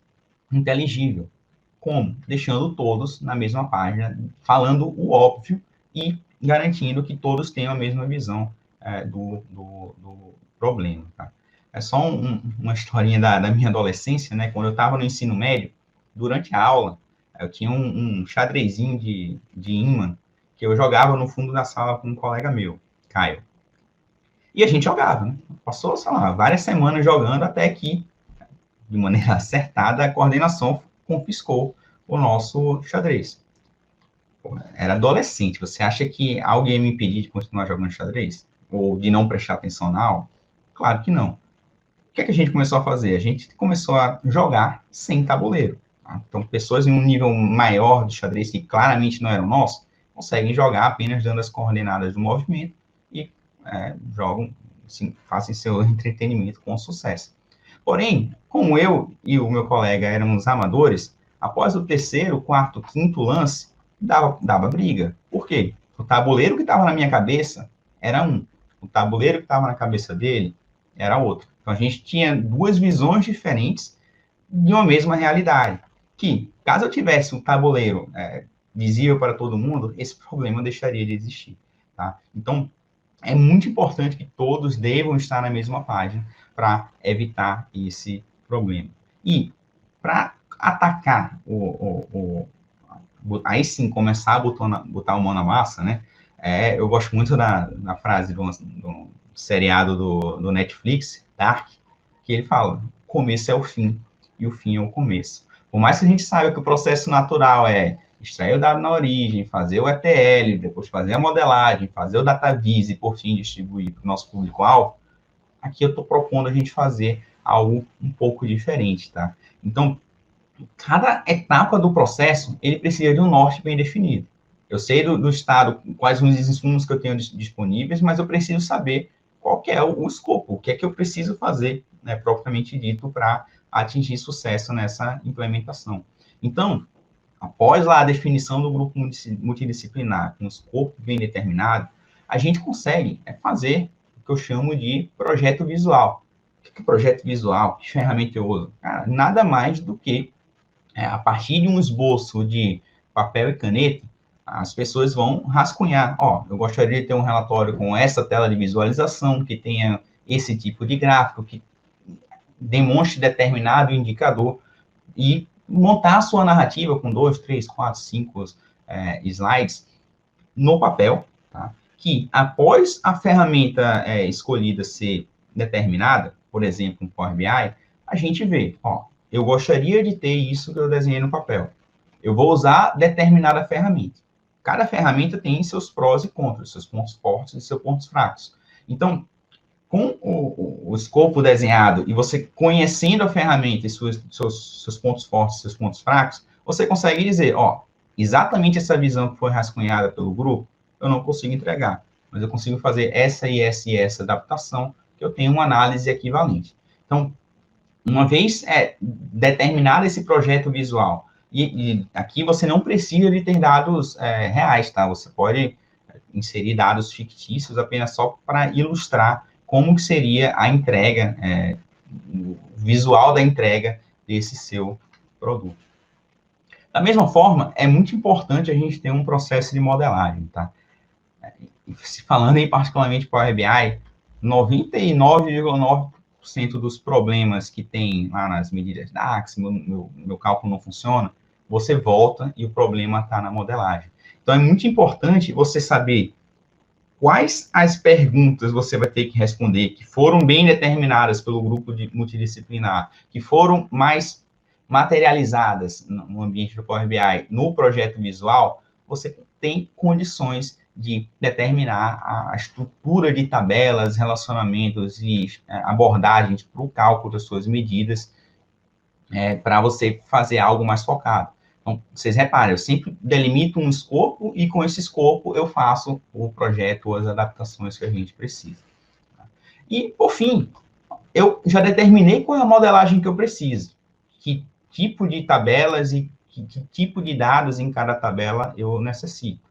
Speaker 2: inteligível. Como? Deixando todos na mesma página, falando o óbvio e garantindo que todos tenham a mesma visão do problema. Tá? É só uma historinha da minha adolescência, né? Quando eu estava no ensino médio, durante a aula, eu tinha um xadrezinho de ímã que eu jogava no fundo da sala com um colega meu, Caio. E a gente jogava, né? Passou, sei lá, várias semanas jogando até que, de maneira acertada, a coordenação confiscou o nosso xadrez. Era adolescente, você acha que alguém ia me impedir de continuar jogando xadrez? Ou de não prestar atenção na aula? Claro que não. O que é que a gente começou a fazer? A gente começou a jogar sem tabuleiro. Tá? Então, pessoas em um nível maior de xadrez, que claramente não eram nosso, conseguem jogar apenas dando as coordenadas do movimento e jogam, assim, fazem seu entretenimento com sucesso. Porém, como eu e o meu colega éramos amadores, após o terceiro, quarto, quinto lance, dava briga. Por quê? O tabuleiro que estava na minha cabeça era um. O tabuleiro que estava na cabeça dele era outro. Então, a gente tinha duas visões diferentes de uma mesma realidade. Que, caso eu tivesse um tabuleiro visível para todo mundo, esse problema deixaria de existir. Tá? Então, é muito importante que todos devam estar na mesma página para evitar esse problema. E, para atacar aí sim, começar a botar a mão na massa, né? Eu gosto muito da frase do seriado do Netflix, Dark, que ele fala, o começo é o fim, e o fim é o começo. Por mais que a gente saiba que o processo natural é extrair o dado na origem, fazer o ETL, depois fazer a modelagem, fazer o DataVis e, por fim, distribuir para o nosso público-alvo, aqui eu estou propondo a gente fazer algo um pouco diferente, tá? Então, cada etapa do processo, ele precisa de um norte bem definido. Eu sei do estado quais os insumos que eu tenho disponíveis, mas eu preciso saber qual que é o escopo, o que é que eu preciso fazer, né, propriamente dito, para atingir sucesso nessa implementação. Então, após lá a definição do grupo multidisciplinar, com o escopo bem determinado, a gente consegue fazer o que eu chamo de projeto visual. O que é projeto visual? Que ferramenta eu uso? Cara, nada mais do que, a partir de um esboço de papel e caneta, as pessoas vão rascunhar. Eu gostaria de ter um relatório com essa tela de visualização, que tenha esse tipo de gráfico, que demonstre determinado indicador, e montar a sua narrativa com 2, 3, 4, 5 slides no papel, tá? Que após a ferramenta escolhida ser determinada, por exemplo, no Power BI, a gente vê, eu gostaria de ter isso que eu desenhei no papel. Eu vou usar determinada ferramenta. Cada ferramenta tem seus prós e contras, seus pontos fortes e seus pontos fracos. Então, com o escopo desenhado e você conhecendo a ferramenta e seus pontos fortes e seus pontos fracos, você consegue dizer, exatamente essa visão que foi rascunhada pelo grupo, eu não consigo entregar, mas eu consigo fazer essa e essa e essa adaptação, que eu tenho uma análise equivalente. Então, uma vez determinado esse projeto visual, e aqui você não precisa de ter dados reais, tá? Você pode inserir dados fictícios apenas só para ilustrar como que seria a entrega, o visual da entrega desse seu produto. Da mesma forma, é muito importante a gente ter um processo de modelagem, tá? Falando em particularmente Power BI, 99,9% dos problemas que tem lá nas medidas DAX, meu cálculo não funciona, você volta e o problema está na modelagem. Então, é muito importante você saber quais as perguntas você vai ter que responder, que foram bem determinadas pelo grupo multidisciplinar, que foram mais materializadas no ambiente do Power BI, no projeto visual, você tem condições de determinar a estrutura de tabelas, relacionamentos e abordagens para o cálculo das suas medidas, para você fazer algo mais focado. Então, vocês reparem, eu sempre delimito um escopo e com esse escopo eu faço o projeto, as adaptações que a gente precisa. E, por fim, eu já determinei qual é a modelagem que eu preciso, que tipo de tabelas e que tipo de dados em cada tabela eu necessito.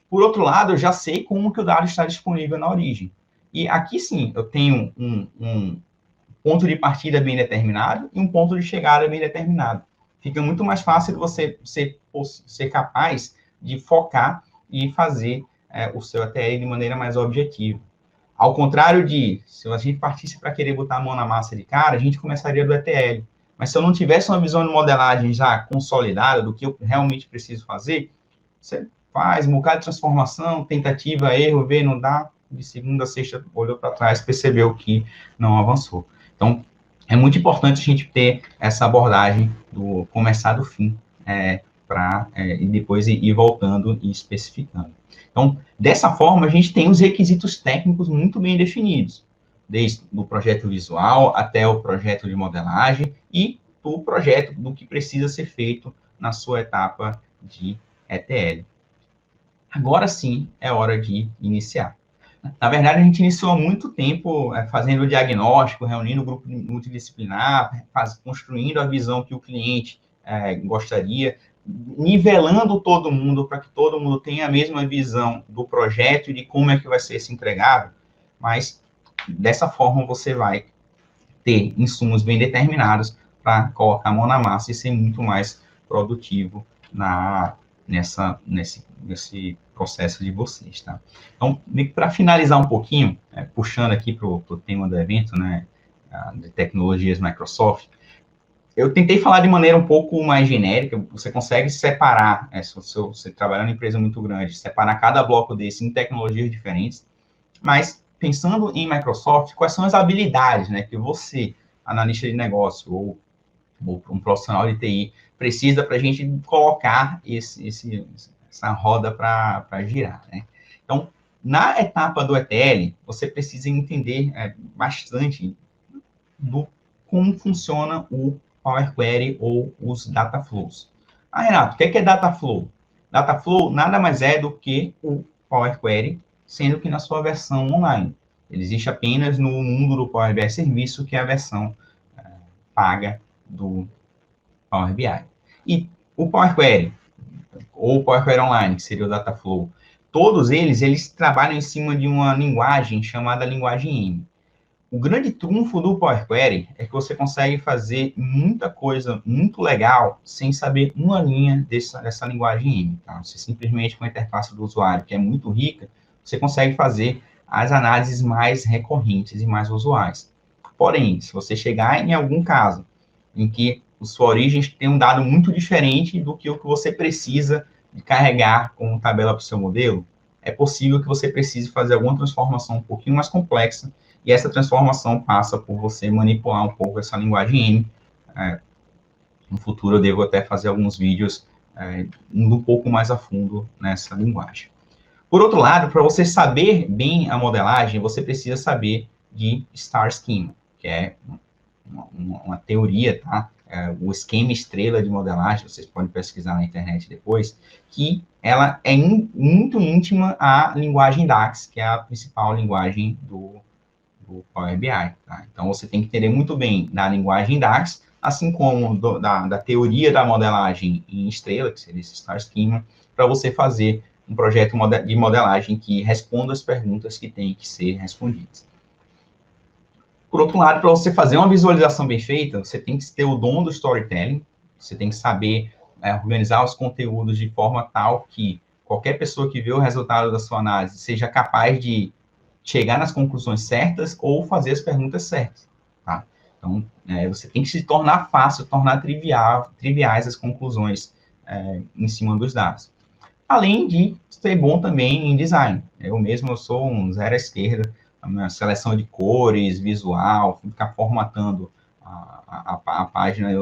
Speaker 2: Por outro lado, eu já sei como que o dado está disponível na origem. E aqui sim, eu tenho um ponto de partida bem determinado e um ponto de chegada bem determinado. Fica muito mais fácil de você ser capaz de focar e fazer o seu ETL de maneira mais objetiva. Ao contrário de, se a gente partisse para querer botar a mão na massa de cara, a gente começaria do ETL. Mas se eu não tivesse uma visão de modelagem já consolidada do que eu realmente preciso fazer, você faz um bocado de transformação, tentativa, erro, vê, não dá, de segunda a sexta olhou para trás, percebeu que não avançou. Então, é muito importante a gente ter essa abordagem do começar do fim, e depois ir voltando e especificando. Então, dessa forma, a gente tem os requisitos técnicos muito bem definidos, desde o projeto visual até o projeto de modelagem e o projeto do que precisa ser feito na sua etapa de ETL. Agora sim é hora de iniciar. Na verdade, a gente iniciou há muito tempo fazendo o diagnóstico, reunindo o grupo multidisciplinar, construindo a visão que o cliente gostaria, nivelando todo mundo para que todo mundo tenha a mesma visão do projeto e de como é que vai ser esse entregado, mas dessa forma você vai ter insumos bem determinados para colocar a mão na massa e ser muito mais produtivo nesse processo de vocês, tá? Então, para finalizar um pouquinho, puxando aqui para o tema do evento, né, de tecnologias Microsoft, eu tentei falar de maneira um pouco mais genérica, você consegue separar, se você trabalhar numa empresa muito grande, separar cada bloco desse em tecnologias diferentes, mas pensando em Microsoft, quais são as habilidades, né, que você, analista de negócio ou um profissional de TI, precisa para a gente colocar essa roda para girar, né? Então, na etapa do ETL, você precisa entender bastante do como funciona o Power Query ou os data flows. Renato, o que é data flow? Data flow nada mais é do que o Power Query, sendo que na sua versão online. Ele existe apenas no mundo do Power BI Serviço, que é a versão paga do Power BI. E o Power Query, ou o Power Query Online, que seria o Data Flow, todos eles trabalham em cima de uma linguagem chamada linguagem M. O grande trunfo do Power Query é que você consegue fazer muita coisa muito legal sem saber uma linha dessa linguagem M. Tá? Você simplesmente, com a interface do usuário, que é muito rica, você consegue fazer as análises mais recorrentes e mais usuais. Porém, se você chegar em algum caso em que a sua origem tem um dado muito diferente do que o que você precisa de carregar como tabela para o seu modelo, é possível que você precise fazer alguma transformação um pouquinho mais complexa, e essa transformação passa por você manipular um pouco essa linguagem M. No futuro eu devo até fazer alguns vídeos indo um pouco mais a fundo nessa linguagem. Por outro lado, para você saber bem a modelagem, você precisa saber de Star Schema, que é uma teoria, tá? O esquema estrela de modelagem, vocês podem pesquisar na internet depois, que ela é muito íntima à linguagem DAX, que é a principal linguagem do Power BI. Tá? Então, você tem que entender muito bem da linguagem DAX, assim como da teoria da modelagem em estrela, que seria esse Star Schema, para você fazer um projeto de modelagem que responda as perguntas que têm que ser respondidas. Por outro lado, para você fazer uma visualização bem feita, você tem que ter o dom do storytelling, você tem que saber organizar os conteúdos de forma tal que qualquer pessoa que vê o resultado da sua análise seja capaz de chegar nas conclusões certas ou fazer as perguntas certas. Tá? Então, você tem que se tornar fácil, tornar triviais as conclusões em cima dos dados. Além de ser bom também em design. Eu mesmo sou um zero à esquerda, a minha seleção de cores, visual, ficar formatando a página é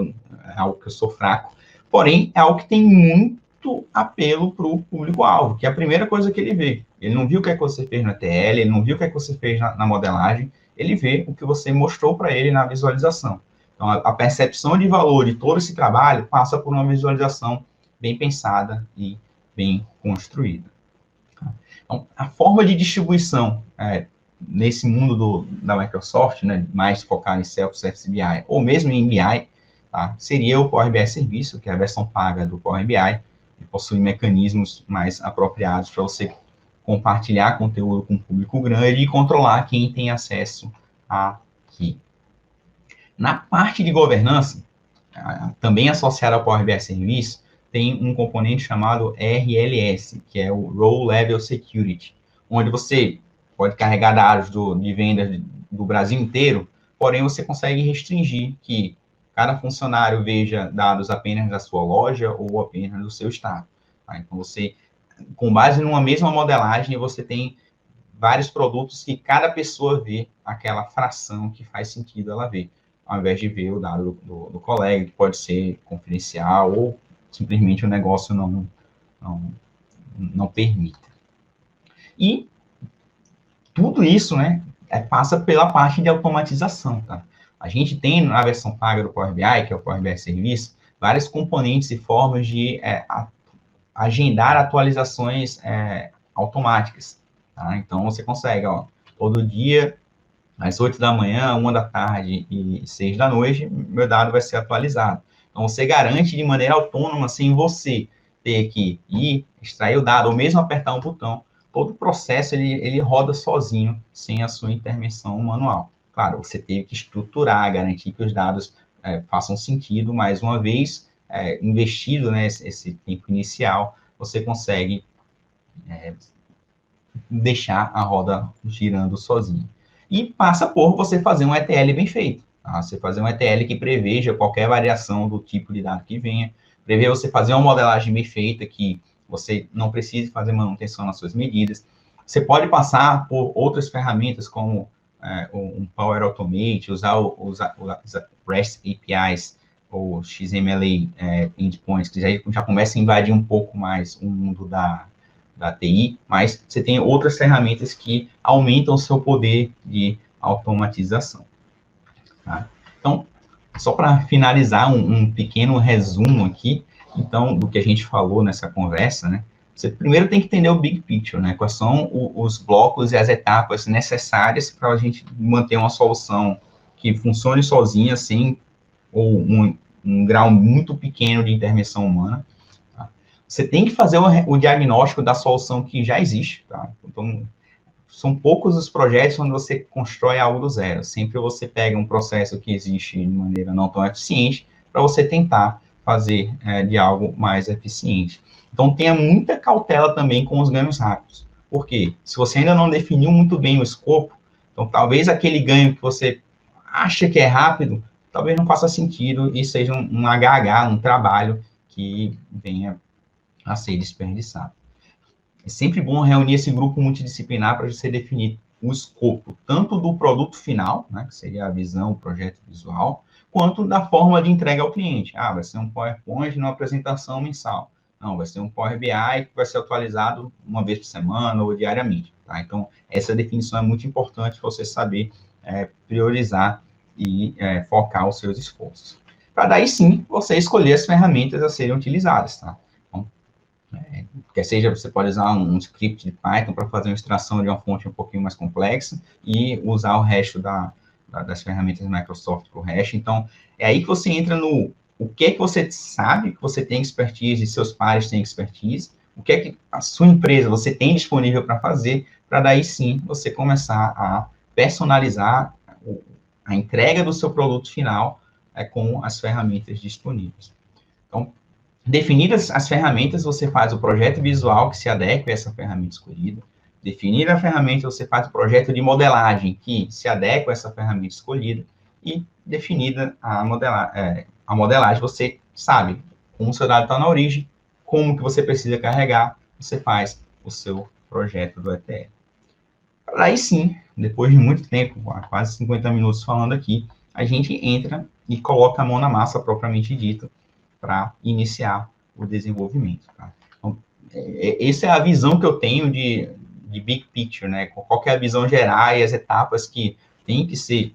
Speaker 2: algo que eu sou fraco. Porém, é algo que tem muito apelo para o público-alvo, que é a primeira coisa que ele vê. Ele não viu o que é que você fez na TL, ele não viu o que é que você fez na modelagem, ele vê o que você mostrou para ele na visualização. Então, a percepção de valor de todo esse trabalho passa por uma visualização bem pensada e bem construída. Então, a forma de distribuição nesse mundo da Microsoft, né, mais focado em Self-Service BI, ou mesmo em BI, tá, seria o Power BI Serviço, que é a versão paga do Power BI, que possui mecanismos mais apropriados para você compartilhar conteúdo com o público grande e controlar quem tem acesso aqui. Na parte de governança, também associada ao Power BI Serviço, tem um componente chamado RLS, que é o Role Level Security, onde você pode carregar dados de vendas do Brasil inteiro, porém você consegue restringir que cada funcionário veja dados apenas da sua loja ou apenas do seu estado. Tá? Então, você, com base numa mesma modelagem, você tem vários produtos que cada pessoa vê aquela fração que faz sentido ela ver, ao invés de ver o dado do colega, que pode ser confidencial ou simplesmente o negócio não permite. E tudo isso, né, passa pela parte de automatização, tá? A gente tem na versão paga do Power BI, que é o Power BI Serviço, vários componentes e formas de agendar atualizações automáticas, tá? Então, você consegue, todo dia, às 8 da manhã, 1 da tarde e 6 da noite, meu dado vai ser atualizado. Então, você garante de maneira autônoma, sem você ter que ir, extrair o dado, ou mesmo apertar um botão, todo o processo, ele roda sozinho, sem a sua intervenção manual. Claro, você teve que estruturar, garantir que os dados façam sentido, mas uma vez investido, né, esse tempo inicial, você consegue deixar a roda girando sozinho. E passa por você fazer um ETL bem feito. Tá? Você fazer um ETL que preveja qualquer variação do tipo de dado que venha, prevê você fazer uma modelagem bem feita, que você não precise fazer manutenção nas suas medidas. Você pode passar por outras ferramentas, como um Power Automate, usar os REST APIs, ou XML endpoints, que já começa a invadir um pouco mais o mundo da TI, mas você tem outras ferramentas que aumentam o seu poder de automatização. Tá? Então, só para finalizar, um pequeno resumo aqui, então, do que a gente falou nessa conversa, né? Você primeiro tem que entender o big picture, né? Quais são os blocos e as etapas necessárias para a gente manter uma solução que funcione sozinha, sem ou um grau muito pequeno de intervenção humana. Tá? Você tem que fazer o diagnóstico da solução que já existe. Tá? Então, são poucos os projetos onde você constrói algo do zero. Sempre você pega um processo que existe de maneira não tão eficiente para você tentar fazer de algo mais eficiente. Então, tenha muita cautela também com os ganhos rápidos. Por quê? Se você ainda não definiu muito bem o escopo, então talvez aquele ganho que você acha que é rápido, talvez não faça sentido e seja um HH, um trabalho que venha a ser desperdiçado. É sempre bom reunir esse grupo multidisciplinar para você definir o escopo, tanto do produto final, né, que seria a visão, o projeto visual, quanto da forma de entrega ao cliente. Vai ser um PowerPoint numa apresentação mensal. Não, vai ser um Power BI que vai ser atualizado uma vez por semana ou diariamente. Tá? Então, essa definição é muito importante para você saber priorizar e focar os seus esforços. Para daí, sim, você escolher as ferramentas a serem utilizadas. Tá? Então, quer seja, você pode usar um script de Python para fazer uma extração de uma fonte um pouquinho mais complexa e usar o resto das ferramentas Microsoft para o resto. Então, é aí que você entra no o que é que você sabe que você tem expertise e seus pares têm expertise, o que é que a sua empresa você tem disponível para fazer, para daí sim você começar a personalizar a entrega do seu produto final com as ferramentas disponíveis. Então, definidas as ferramentas, você faz o projeto visual que se adequa a essa ferramenta escolhida. Definida a ferramenta, você faz o projeto de modelagem que se adequa a essa ferramenta escolhida. E definida a modelagem, você sabe como o seu dado está na origem, como que você precisa carregar, você faz o seu projeto do ETL. Aí sim, depois de muito tempo, quase 50 minutos falando aqui, a gente entra e coloca a mão na massa propriamente dita para iniciar o desenvolvimento. Tá? Então, essa é a visão que eu tenho de big picture, né? Qual que é a visão geral e as etapas que têm que ser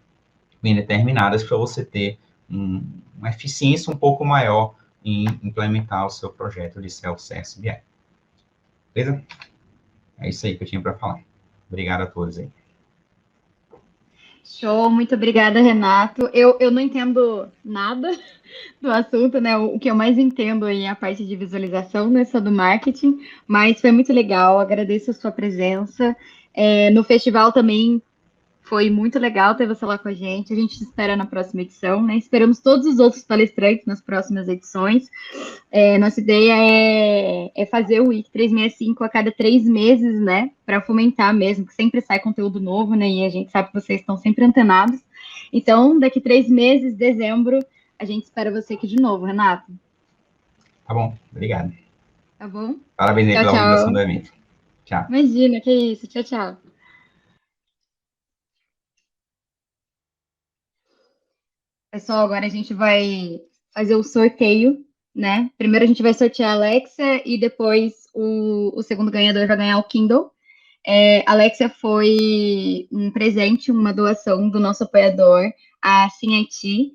Speaker 2: bem determinadas para você ter uma eficiência um pouco maior em implementar o seu projeto de Self-Service BI. Beleza? É isso aí que eu tinha para falar. Obrigado a todos aí.
Speaker 5: Show, muito obrigada, Renato. Eu não entendo nada do assunto, né? O que eu mais entendo aí é a parte de visualização, né? Só do marketing, mas foi muito legal, agradeço a sua presença. No festival também Foi muito legal ter você lá com a gente. A gente te espera na próxima edição, né? Esperamos todos os outros palestrantes nas próximas edições. Nossa ideia é fazer o Wiki 365 a cada 3 meses, né? Para fomentar mesmo, que sempre sai conteúdo novo, né? E a gente sabe que vocês estão sempre antenados. Então, daqui 3 meses, dezembro, a gente espera você aqui de novo, Renato.
Speaker 2: Tá bom, obrigado.
Speaker 5: Tá bom?
Speaker 2: Parabéns aí
Speaker 5: Tchau,
Speaker 2: pela organização
Speaker 5: tchau.
Speaker 2: do evento. Tchau.
Speaker 5: Imagina, que isso. Tchau, tchau. Pessoal, agora a gente vai fazer o sorteio, né? Primeiro a gente vai sortear a Alexa e depois o segundo ganhador vai ganhar o Kindle. Alexa foi um presente, uma doação do nosso apoiador, a SimIT.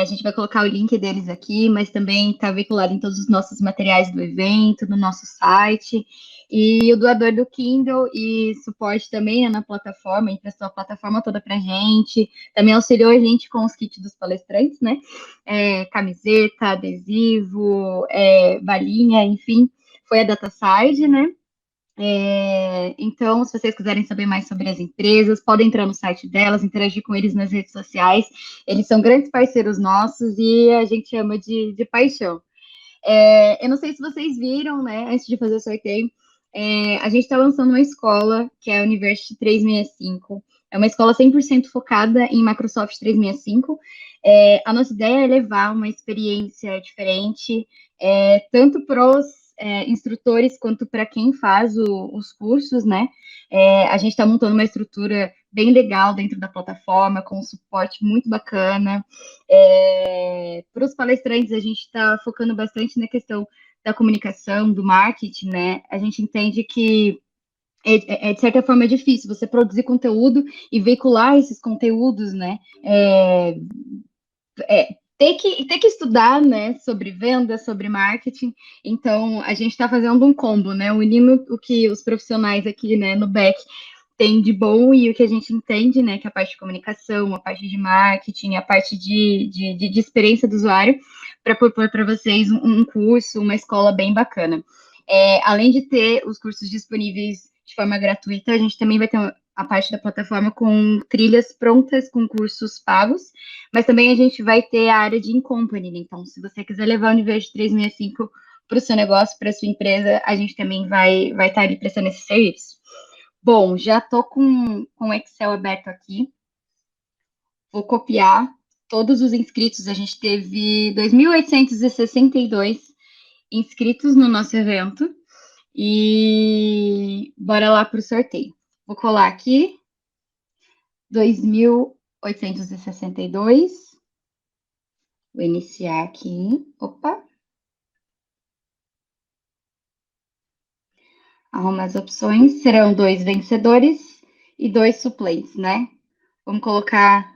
Speaker 5: A gente vai colocar o link deles aqui, mas também está veiculado em todos os nossos materiais do evento, no nosso site. E o doador do Kindle e suporte também, né, na plataforma, emprestou a plataforma toda para a gente, também auxiliou a gente com os kits dos palestrantes, né? Camiseta, adesivo, balinha, enfim, foi a DataSide, né? Então, se vocês quiserem saber mais sobre as empresas, podem entrar no site delas, interagir com eles nas redes sociais. Eles são grandes parceiros nossos e a gente ama de paixão. Eu não sei se vocês viram, né, antes de fazer o sorteio, a gente está lançando uma escola, que é a University 365. É uma escola 100% focada em Microsoft 365. A nossa ideia é levar uma experiência diferente, tanto para os instrutores quanto para quem faz os cursos, né? A gente está montando uma estrutura bem legal dentro da plataforma, com um suporte muito bacana. Para os palestrantes, a gente está focando bastante na questão da comunicação, do marketing, né? A gente entende que de certa forma, é difícil você produzir conteúdo e veicular esses conteúdos, né? Ter que estudar, né, sobre venda, sobre marketing. Então, a gente está fazendo um combo, né? Unindo o que os profissionais aqui, né, no back tem de bom e o que a gente entende, né, que é a parte de comunicação, a parte de marketing, a parte de experiência do usuário, para propor para vocês um curso, uma escola bem bacana. Além de ter os cursos disponíveis de forma gratuita, a gente também vai ter a parte da plataforma com trilhas prontas, com cursos pagos, mas também a gente vai ter a área de in-company, né? Então, se você quiser levar o Universo 365 para o seu negócio, para a sua empresa, a gente também vai estar ali prestando esse serviço. Bom, já estou com o Excel aberto aqui. Vou copiar todos os inscritos. A gente teve 2.862 inscritos no nosso evento. E bora lá para o sorteio. Vou colar aqui. 2.862. Vou iniciar aqui. Opa. Arruma as opções. Serão 2 vencedores e 2 suplentes, né? Vamos colocar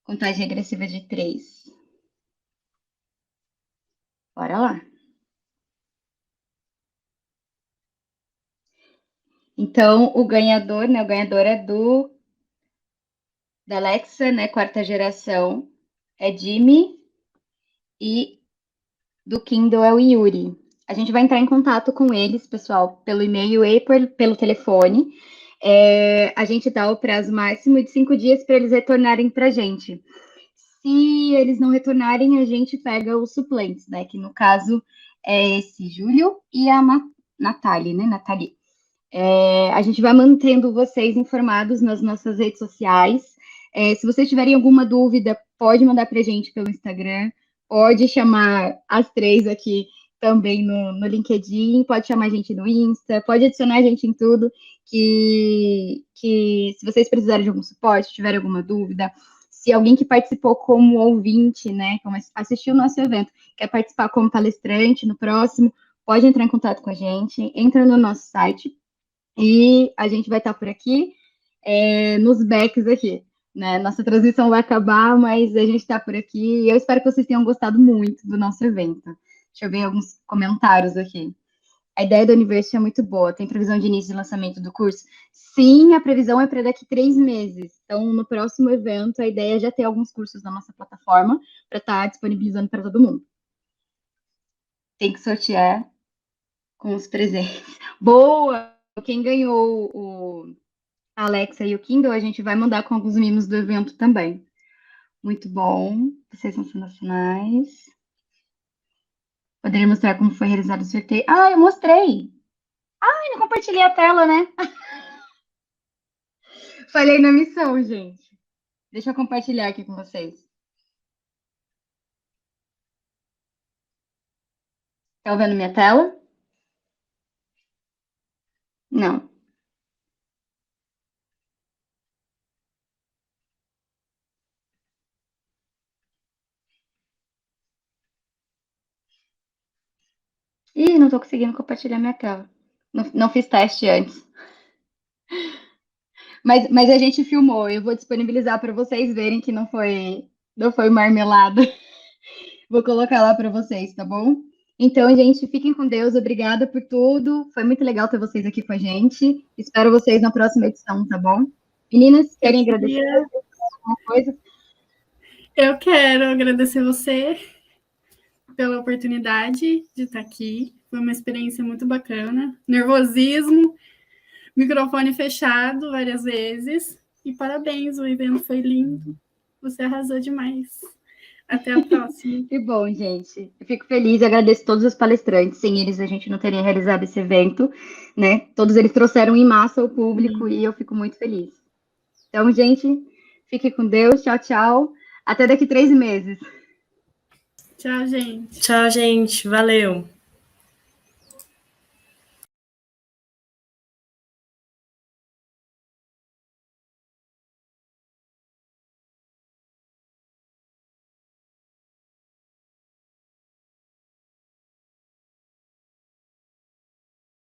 Speaker 5: contagem regressiva de 3. Bora lá. Então, o ganhador, né? O ganhador é da Alexa, né? 4ª geração. É Jimmy. E do Kindle é o Yuri. A gente vai entrar em contato com eles, pessoal, pelo e-mail e pelo telefone. A gente dá o prazo máximo de 5 dias para eles retornarem para a gente. Se eles não retornarem, a gente pega os suplentes, né? Que no caso é esse Júlio e a Nathalie, né? Nathalie. A gente vai mantendo vocês informados nas nossas redes sociais. Se vocês tiverem alguma dúvida, pode mandar para a gente pelo Instagram, pode chamar as 3 aqui também no LinkedIn, pode chamar a gente no Insta, pode adicionar a gente em tudo, que se vocês precisarem de algum suporte, tiverem alguma dúvida, se alguém que participou como ouvinte, né, como assistiu o nosso evento, quer participar como palestrante no próximo, pode entrar em contato com a gente, entra no nosso site, e a gente vai estar por aqui, nos backs aqui, né? Nossa transmissão vai acabar, mas a gente está por aqui. E eu espero que vocês tenham gostado muito do nosso evento. Deixa eu ver alguns comentários aqui. A ideia da University é muito boa. Tem previsão de início de lançamento do curso? Sim, a previsão é para daqui 3 meses. Então, no próximo evento, a ideia é já ter alguns cursos na nossa plataforma para estar disponibilizando para todo mundo. Tem que sortear com os presentes. Boa! Quem ganhou a Alexa e o Kindle, a gente vai mandar com alguns mimos do evento também. Muito bom. Vocês são sensacionais. Poderia mostrar como foi realizado o sorteio. Ah, eu mostrei. Ai, não compartilhei a tela, né? Falei na missão, gente. Deixa eu compartilhar aqui com vocês. Tá vendo minha tela? Não. Ih, não tô conseguindo compartilhar minha tela. Não fiz teste antes. Mas a gente filmou. Eu vou disponibilizar para vocês verem que não foi marmelada. Vou colocar lá para vocês, tá bom? Então, gente, fiquem com Deus. Obrigada por tudo. Foi muito legal ter vocês aqui com a gente. Espero vocês na próxima edição, tá bom? Meninas, querem agradecer alguma coisa?
Speaker 1: Eu quero agradecer você pela oportunidade de estar aqui. Foi uma experiência muito bacana. Nervosismo, microfone fechado várias vezes. E parabéns, o evento foi lindo. Você arrasou demais. Até a próxima.
Speaker 5: Que bom, gente. Eu fico feliz e agradeço todos os palestrantes. Sem eles, a gente não teria realizado esse evento, né? Todos eles trouxeram em massa o público e eu fico muito feliz. Então, gente, fique com Deus. Tchau, tchau. Até daqui 3 meses.
Speaker 1: Tchau, gente.
Speaker 3: Tchau, gente. Valeu.